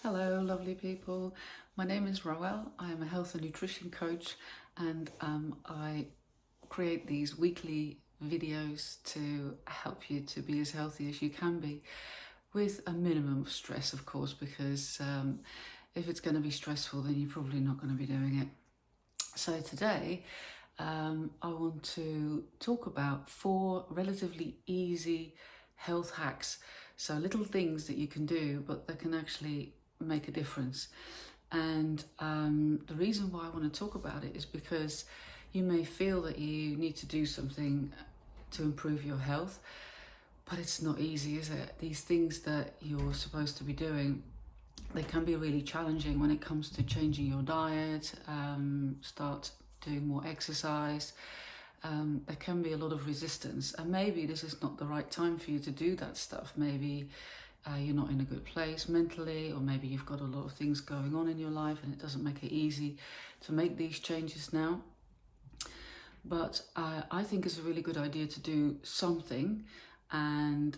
Hello, lovely people. My name is Roel. I am a health and nutrition coach, and I create these weekly videos to help you to be as healthy as you can be with a minimum of stress, of course, because if it's going to be stressful, then you're probably not going to be doing it. So today, I want to talk about 4 relatively easy health hacks. So little things that you can do, but that can actually make a difference. And the reason why I want to talk about it is because you may feel that you need to do something to improve your health, but it's not easy, is it? These things that you're supposed to be doing, they can be really challenging when it comes to changing your diet, start doing more exercise. There can be a lot of resistance, and maybe this is not the right time for you to do that stuff. Maybe you're not in a good place mentally, or maybe you've got a lot of things going on in your life and it doesn't make it easy to make these changes now. But I think it's a really good idea to do something, and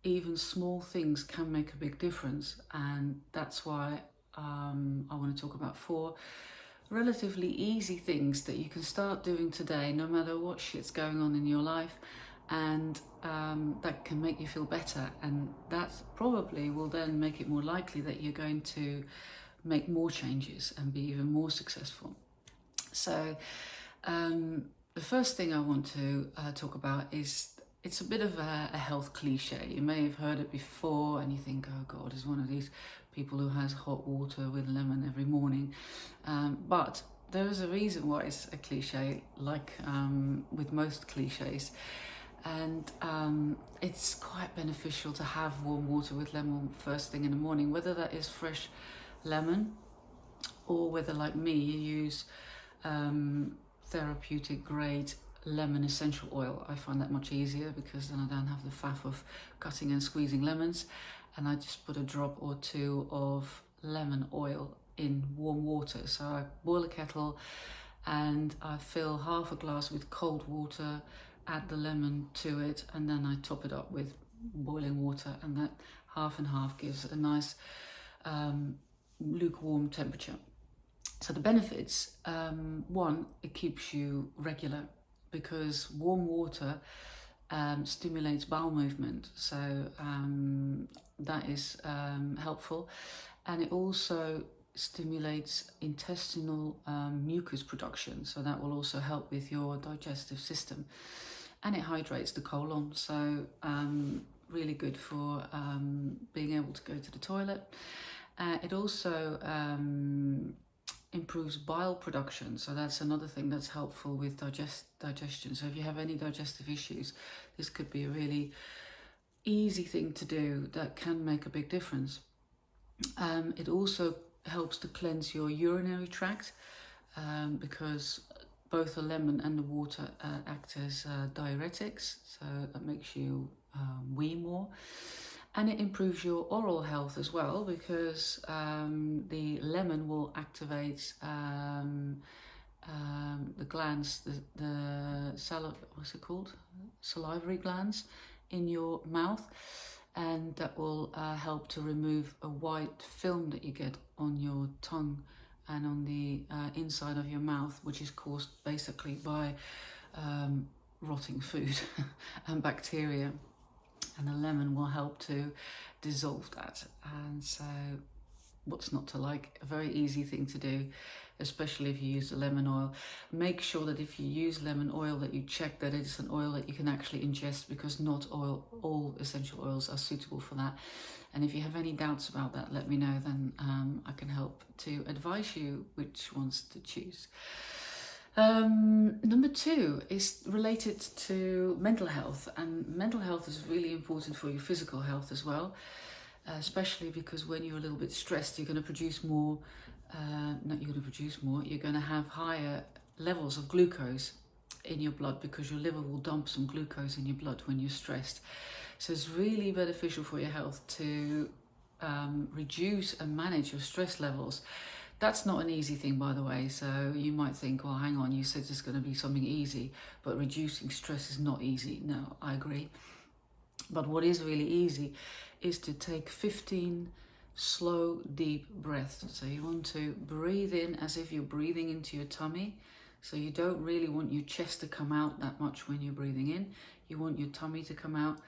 even small things can make a big difference. And that's why I want to talk about 4 relatively easy things that you can start doing today, no matter what shit's going on in your life, and that can make you feel better. And that probably will then make it more likely that you're going to make more changes and be even more successful. So the first thing I want to talk about is, it's a bit of a health cliche. You may have heard it before and you think, oh God, is one of these people who has hot water with lemon every morning. But there is a reason why it's a cliche, like with most cliches. And it's quite beneficial to have warm water with lemon first thing in the morning, whether that is fresh lemon or whether, like me, you use therapeutic grade lemon essential oil. I find that much easier because then I don't have the faff of cutting and squeezing lemons, and I just put a drop or 2 of lemon oil in warm water. So I boil a kettle and I fill half a glass with cold water, add the lemon to it, and then I top it up with boiling water, and that half and half gives a nice lukewarm temperature. So the benefits, one, it keeps you regular, because warm water stimulates bowel movement, so that is helpful. And it also stimulates intestinal mucus production, so that will also help with your digestive system. And it hydrates the colon, so really good for being able to go to the toilet. It also improves bile production, so that's another thing that's helpful with digestion. So if you have any digestive issues, this could be a really easy thing to do that can make a big difference. It also helps to cleanse your urinary tract, because both the lemon and the water act as diuretics, so that makes you wee more. And it improves your oral health as well, because the lemon will activate the glands, what's it called? Salivary glands in your mouth, and that will help to remove a white film that you get on your tongue and on the inside of your mouth, which is caused basically by rotting food and bacteria. And the lemon will help to dissolve that. And so what's not to like? A very easy thing to do, especially if you use the lemon oil. Make sure that if you use lemon oil that you check that it's an oil that you can actually ingest, because not all essential oils are suitable for that. And if you have any doubts about that, let me know, then I can help to advise you which ones to choose. Number 2 is related to mental health, and mental health is really important for your physical health as well, especially because when you're a little bit stressed, you're going to produce more, you're going to have higher levels of glucose in your blood, because your liver will dump some glucose in your blood when you're stressed. So it's really beneficial for your health to reduce and manage your stress levels. That's not an easy thing, by the way, so you might think, well, hang on, you said it's going to be something easy, but reducing stress is not easy. No, I agree. But what is really easy is to take 15 slow, deep breath. So you want to breathe in as if you're breathing into your tummy. So you don't really want your chest to come out that much when you're breathing in. You want your tummy to come out,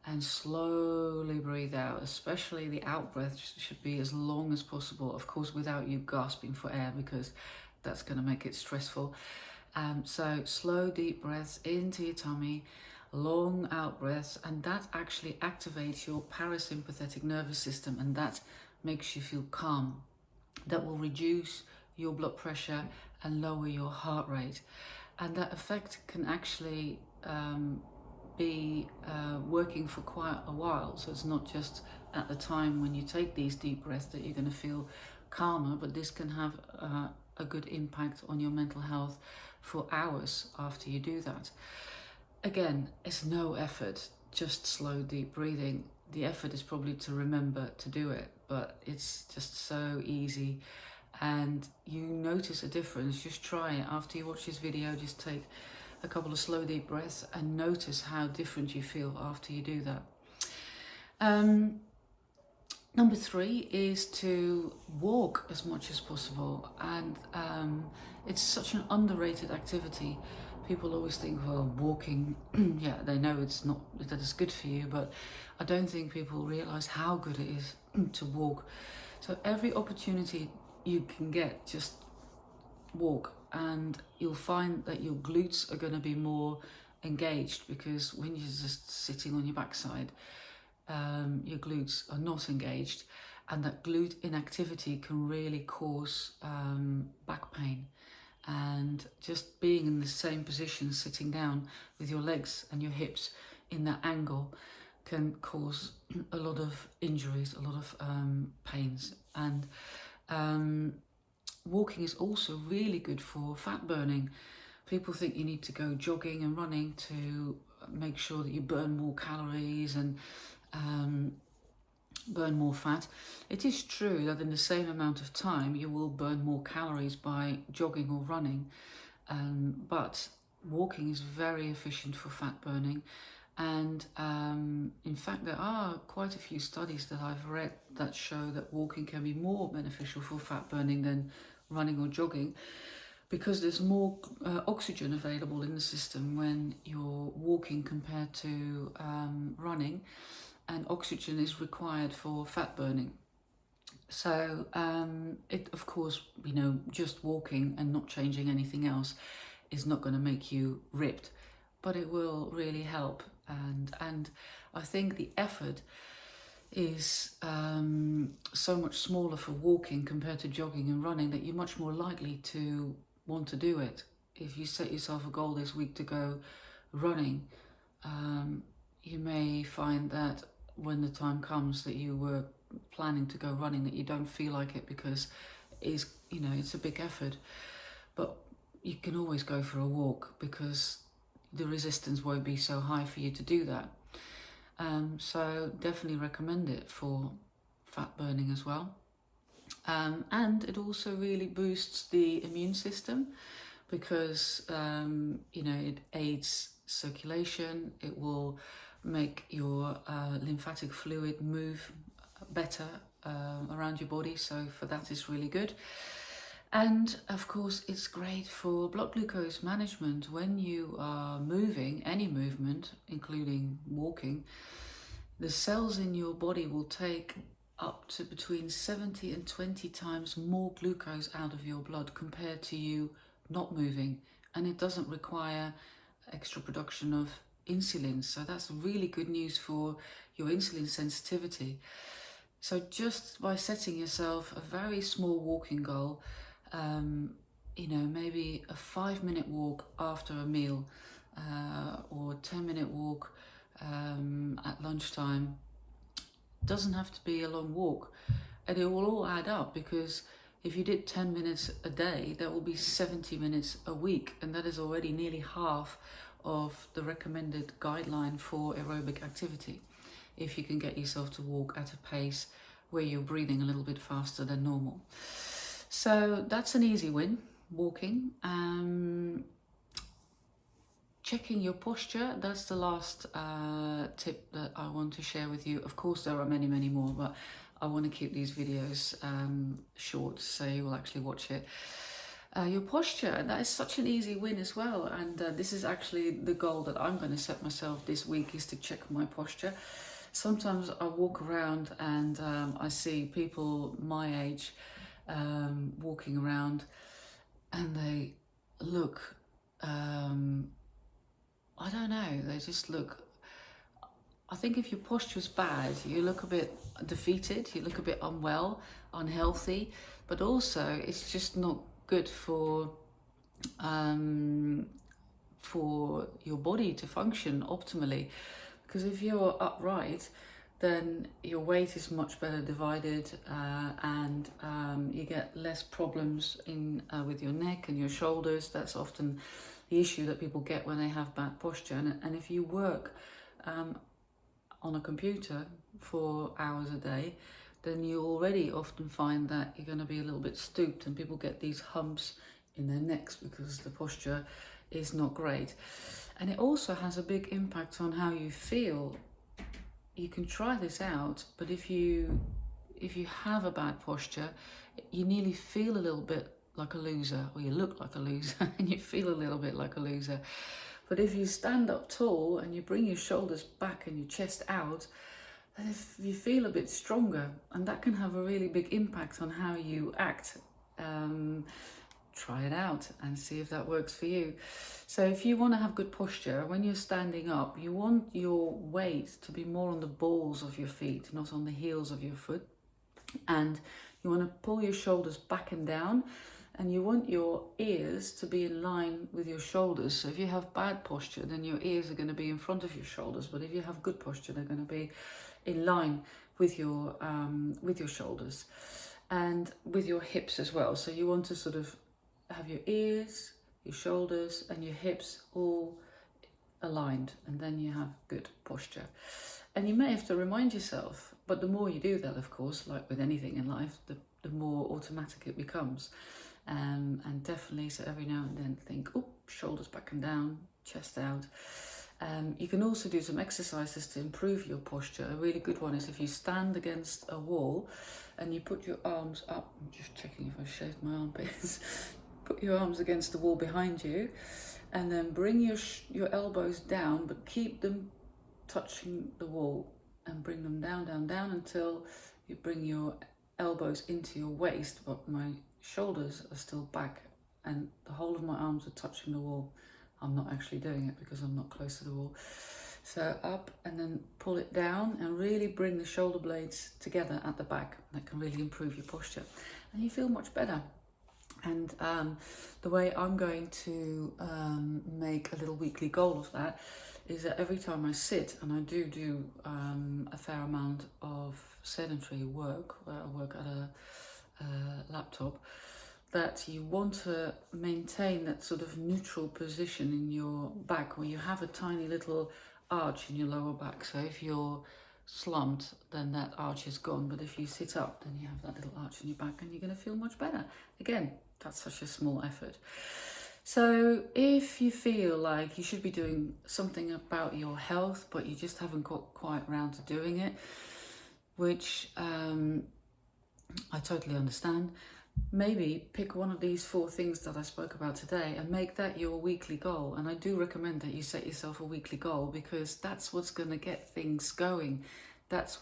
and slowly breathe out, especially the out breath should be as long as possible, of course without you gasping for air, because that's going to make it stressful. So slow deep breaths into your tummy, long out breaths, and that actually activates your parasympathetic nervous system, and that makes you feel calm. That will reduce your blood pressure and lower your heart rate, and that effect can actually be working for quite a while. So it's not just at the time when you take these deep breaths that you're going to feel calmer, but this can have a good impact on your mental health for hours after you do that. Again, it's no effort, just slow deep breathing. The effort is probably to remember to do it, but it's just so easy, and you notice a difference. Just try it after you watch this video. Just take a couple of slow deep breaths and notice how different you feel after you do that. Number 3 is to walk as much as possible, and it's such an underrated activity. People always think, well, walking, yeah, they know it's not that it's good for you, but I don't think people realize how good it is to walk. So every opportunity you can get, just walk, and you'll find that your glutes are going to be more engaged, because when you're just sitting on your backside, your glutes are not engaged, and that glute inactivity can really cause back pain. And just being in the same position, sitting down with your legs and your hips in that angle, can cause a lot of injuries, a lot of pains. And walking is also really good for fat burning. People think you need to go jogging and running to make sure that you burn more calories and burn more fat. It is true that in the same amount of time you will burn more calories by jogging or running, but walking is very efficient for fat burning. And in fact, there are quite a few studies that I've read that show that walking can be more beneficial for fat burning than running or jogging, because there's more oxygen available in the system when you're walking compared to running, and oxygen is required for fat burning. So it, of course, just walking and not changing anything else is not going to make you ripped, but it will really help. And I think the effort is so much smaller for walking compared to jogging and running, that you're much more likely to want to do it. If you set yourself a goal this week to go running, you may find that when the time comes that you were planning to go running, that you don't feel like it, because it's a big effort. But you can always go for a walk, because the resistance won't be so high for you to do that. So definitely recommend it for fat burning as well. And it also really boosts the immune system, because it aids circulation. It will make your lymphatic fluid move better around your body, so for that it's really good. And of course it's great for blood glucose management. When you are moving, any movement, including walking, the cells in your body will take up to between 70 and 20 times more glucose out of your blood compared to you not moving, and it doesn't require extra production of insulin. So that's really good news for your insulin sensitivity. So just by setting yourself a very small walking goal, maybe a 5-minute walk after a meal, or a 10-minute walk at lunchtime. Doesn't have to be a long walk, and it will all add up, because if you did 10 minutes a day, that will be 70 minutes a week, and that is already nearly half of the recommended guideline for aerobic activity, if you can get yourself to walk at a pace where you're breathing a little bit faster than normal. So that's an easy win, walking. Checking your posture, that's the last tip that I want to share with you. Of course, there are many, many more, but I want to keep these videos short, so you will actually watch it. Your posture, that is such an easy win as well, and this is actually the goal that I'm going to set myself this week, is to check my posture. Sometimes I walk around and I see people my age walking around, and they look, I don't know, they just look, I think if your posture's bad, you look a bit defeated, you look a bit unwell, unhealthy, but also it's just not good for your body to function optimally. Because if you're upright, then your weight is much better divided, and you get less problems with your neck and your shoulders. That's often the issue that people get when they have bad posture. And if you work on a computer for hours a day, then you already often find that you're going to be a little bit stooped, and people get these humps in their necks because the posture is not great. And it also has a big impact on how you feel. You can try this out, but if you have a bad posture, you nearly feel a little bit like a loser, or you look like a loser and you feel a little bit like a loser. But if you stand up tall and you bring your shoulders back and your chest out, then if you feel a bit stronger, and that can have a really big impact on how you act. Try it out and see if that works for you. So if you want to have good posture, when you're standing up, you want your weight to be more on the balls of your feet, not on the heels of your foot. And you want to pull your shoulders back and down, and you want your ears to be in line with your shoulders. So if you have bad posture, then your ears are going to be in front of your shoulders. But if you have good posture, they're going to be in line with your shoulders and with your hips as well. So you want to sort of have your ears, your shoulders and your hips all aligned, and then you have good posture. And you may have to remind yourself, but the more you do that, of course, like with anything in life, the more automatic it becomes. And definitely, so every now and then think, oh, shoulders back and down, chest out. You can also do some exercises to improve your posture. A really good one is if you stand against a wall and you put your arms up. I'm just checking if I shaved my armpits. Put your arms against the wall behind you, and then bring your elbows down, but keep them touching the wall, and bring them down, down, down until you bring your elbows into your waist, but my shoulders are still back and the whole of my arms are touching the wall. I'm not actually doing it because I'm not close to the wall. So up, and then pull it down and really bring the shoulder blades together at the back. That can really improve your posture and you feel much better. And the way I'm going to make a little weekly goal of that is that every time I sit, and I do a fair amount of sedentary work, where I work at a laptop, that you want to maintain that sort of neutral position in your back, where you have a tiny little arch in your lower back. So if you're slumped, then that arch is gone, but if you sit up, then you have that little arch in your back and you're going to feel much better. Again, that's such a small effort. So if you feel like you should be doing something about your health, but you just haven't got quite around to doing it, which I totally understand, maybe pick one of these 4 things that I spoke about today and make that your weekly goal. And I do recommend that you set yourself a weekly goal, because that's what's going to get things going. That's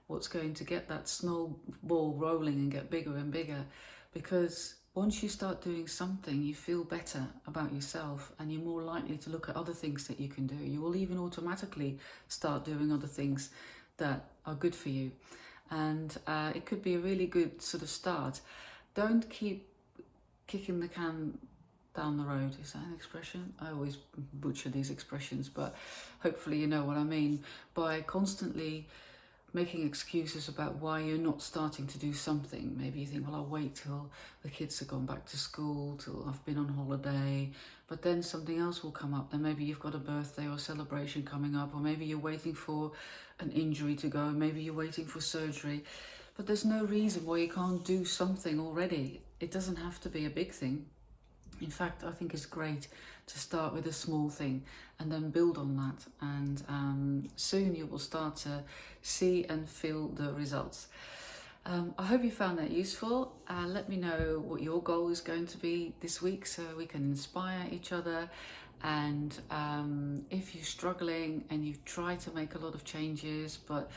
what's going to get that snowball rolling and get bigger and bigger. Because once you start doing something, you feel better about yourself and you're more likely to look at other things that you can do. You will even automatically start doing other things that are good for you. And it could be a really good sort of start. Don't keep kicking the can down the road. Is that an expression? I always butcher these expressions, but hopefully you know what I mean. By constantly making excuses about why you're not starting to do something. Maybe you think, well, I'll wait till the kids have gone back to school, till I've been on holiday, but then something else will come up. Then maybe you've got a birthday or celebration coming up, or maybe you're waiting for an injury to go, maybe you're waiting for surgery, but there's no reason why you can't do something already. It doesn't have to be a big thing. In fact, I think it's great to start with a small thing and then build on that. And soon you will start to see and feel the results. I hope you found that useful. Let me know what your goal is going to be this week so we can inspire each other. And if you're struggling and you've tried to make a lot of changes but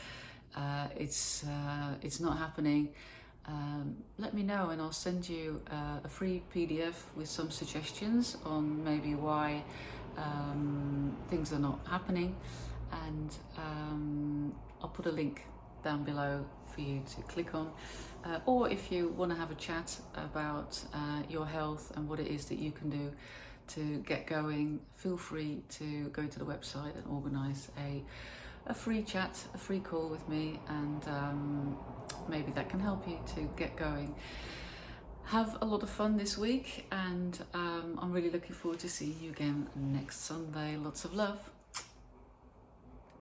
it's not happening, let me know and I'll send you a free PDF with some suggestions on maybe why things are not happening, and I'll put a link down below for you to click on, or if you want to have a chat about your health and what it is that you can do to get going, feel free to go to the website and organise a free chat, a free call with me, and maybe that can help you to get going. Have a lot of fun this week, and I'm really looking forward to seeing you again next Sunday. Lots of love.